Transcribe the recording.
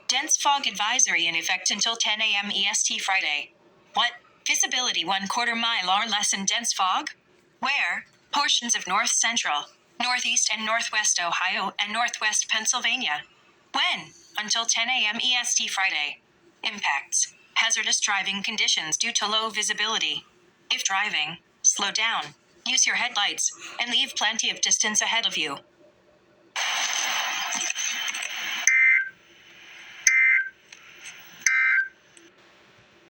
Dense fog advisory in effect until 10 a.m. EST Friday. What? Visibility 1/4 mile or less in dense fog? Where? Portions of north central, northeast and northwest Ohio and northwest Pennsylvania. When? Until 10 a.m. EST Friday. Impacts. Hazardous driving conditions due to low visibility. If driving, slow down, use your headlights, and leave plenty of distance ahead of you.